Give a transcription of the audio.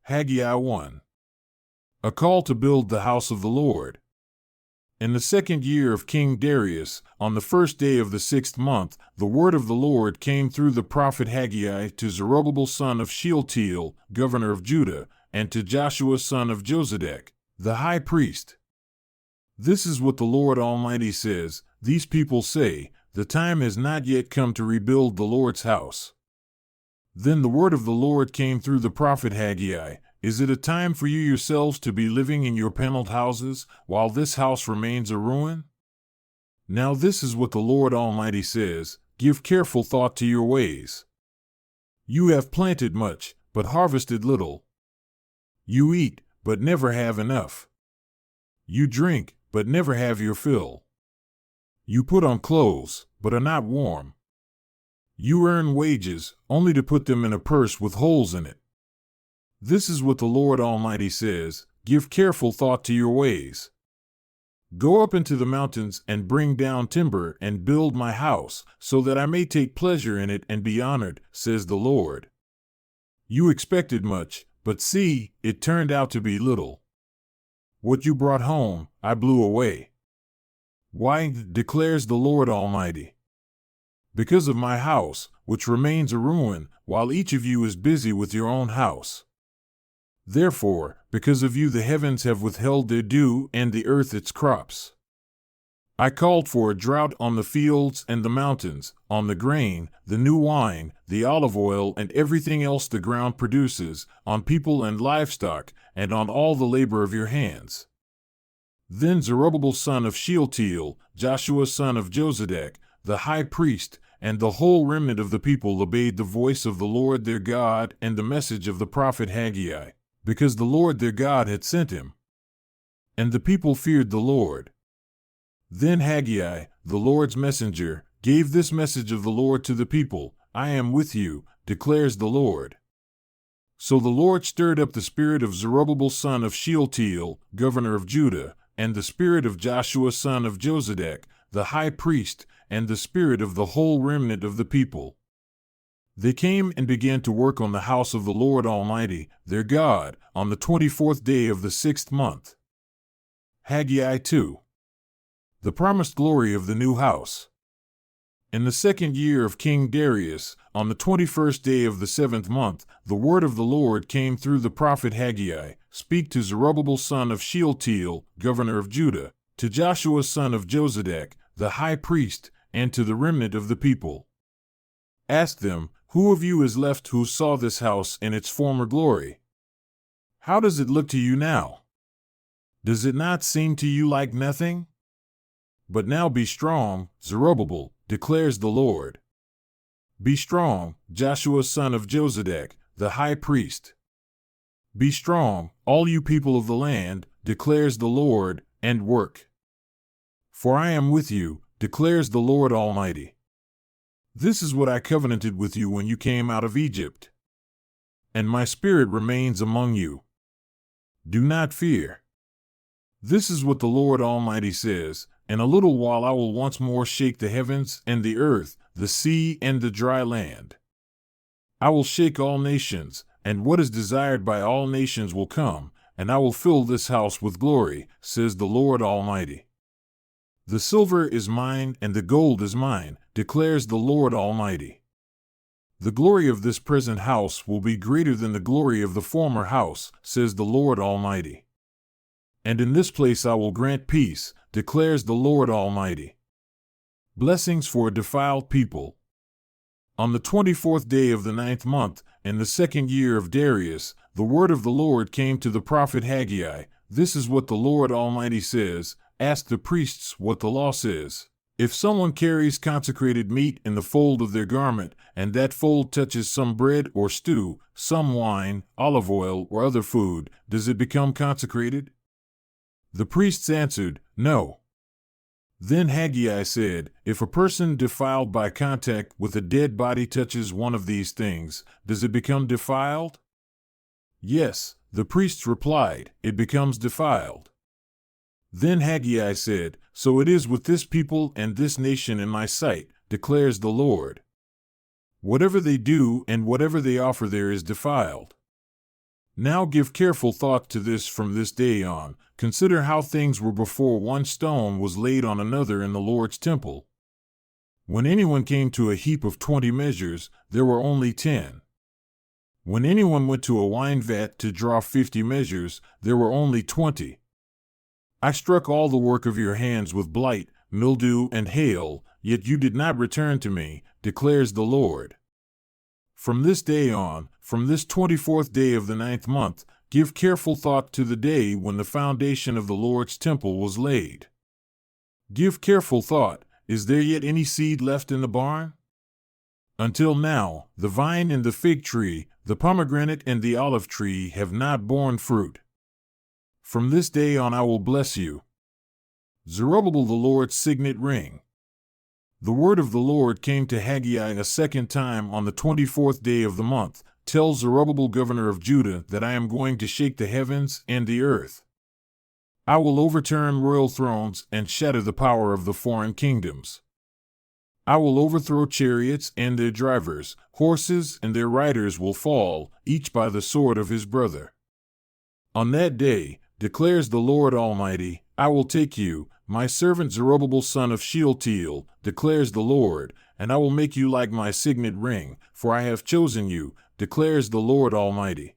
Haggai 1. A call to build the house of the Lord. In the 2nd year of King Darius, on the 1st day of the 6th month, the word of the Lord came through the prophet Haggai to Zerubbabel son of Shealtiel, governor of Judah, and to Joshua son of Jozadak, the high priest. This is what the Lord Almighty says: These people say, the time has not yet come to rebuild the Lord's house. Then the word of the Lord came through the prophet Haggai: Is it a time for you yourselves to be living in your paneled houses, while this house remains a ruin? Now this is what the Lord Almighty says: Give careful thought to your ways. You have planted much, but harvested little. You eat, but never have enough. You drink, but never have your fill. You put on clothes, but are not warm. You earn wages, only to put them in a purse with holes in it. This is what the Lord Almighty says: Give careful thought to your ways. Go up into the mountains and bring down timber and build my house, so that I may take pleasure in it and be honored, says the Lord. You expected much, but see, it turned out to be little. What you brought home, I blew away. Why, declares the Lord Almighty? Because of my house, which remains a ruin, while each of you is busy with your own house. Therefore, because of you the heavens have withheld their dew and the earth its crops. I called for a drought on the fields and the mountains, on the grain, the new wine, the olive oil, and everything else the ground produces, on people and livestock, and on all the labor of your hands. Then Zerubbabel son of Shealtiel, Joshua son of Jozadak, the high priest, and the whole remnant of the people obeyed the voice of the Lord their God and the message of the prophet Haggai, because the Lord their God had sent him. And the people feared the Lord. Then Haggai, the Lord's messenger, gave this message of the Lord to the people: I am with you, declares the Lord. So the Lord stirred up the spirit of Zerubbabel son of Shealtiel, governor of Judah, and the spirit of Joshua son of Jozadak, the high priest, and the spirit of the whole remnant of the people. They came and began to work on the house of the Lord Almighty, their God, on the 24th day of the 6th month. Haggai 2. The promised glory of the new house. In the 2nd year of King Darius, on the 21st day of the 7th month, the word of the Lord came through the prophet Haggai: Speak to Zerubbabel son of Shealtiel, governor of Judah, to Joshua son of Jozadak, the high priest, and to the remnant of the people. Ask them, who of you is left who saw this house in its former glory? How does it look to you now? Does it not seem to you like nothing? But now be strong, Zerubbabel, declares the Lord. Be strong, Joshua son of Jozadak, the high priest. Be strong, all you people of the land, declares the Lord, and work. For I am with you, declares the Lord Almighty. This is what I covenanted with you when you came out of Egypt. And my spirit remains among you. Do not fear. This is what the Lord Almighty says: In a little while I will once more shake the heavens and the earth, the sea and the dry land. I will shake all nations, and what is desired by all nations will come, and I will fill this house with glory, says the Lord Almighty. The silver is mine and the gold is mine, declares the Lord Almighty. The glory of this present house will be greater than the glory of the former house, says the Lord Almighty. And in this place I will grant peace, declares the Lord Almighty. Blessings for a defiled people. On the 24th day of the 9th month, in the 2nd year of Darius, the word of the Lord came to the prophet Haggai: This is what the Lord Almighty says: Ask the priests what the law says. If someone carries consecrated meat in the fold of their garment, and that fold touches some bread or stew, some wine, olive oil, or other food, does it become consecrated? The priests answered, No. Then Haggai said, If a person defiled by contact with a dead body touches one of these things, does it become defiled? Yes, the priests replied, It becomes defiled. Then Haggai said, So it is with this people and this nation in my sight, declares the Lord. Whatever they do and whatever they offer there is defiled. Now give careful thought to this from this day on. Consider how things were before one stone was laid on another in the Lord's temple. When anyone came to a heap of 20 measures, there were only 10. When anyone went to a wine vat to draw 50 measures, there were only 20. I struck all the work of your hands with blight, mildew, and hail, yet you did not return to me, declares the Lord. From this day on, from this 24th day of the 9th month, give careful thought to the day when the foundation of the Lord's temple was laid. Give careful thought, is there yet any seed left in the barn? Until now, the vine and the fig tree, the pomegranate and the olive tree have not borne fruit. From this day on I will bless you. Zerubbabel the Lord's signet ring. The word of the Lord came to Haggai a second time on the 24th day of the month. Tell Zerubbabel governor of Judah that I am going to shake the heavens and the earth. I will overturn royal thrones and shatter the power of the foreign kingdoms. I will overthrow chariots and their drivers, horses and their riders will fall, each by the sword of his brother. On that day, declares the Lord Almighty, I will take you, my servant Zerubbabel son of Shealtiel, declares the Lord, and I will make you like my signet ring, for I have chosen you, declares the Lord Almighty.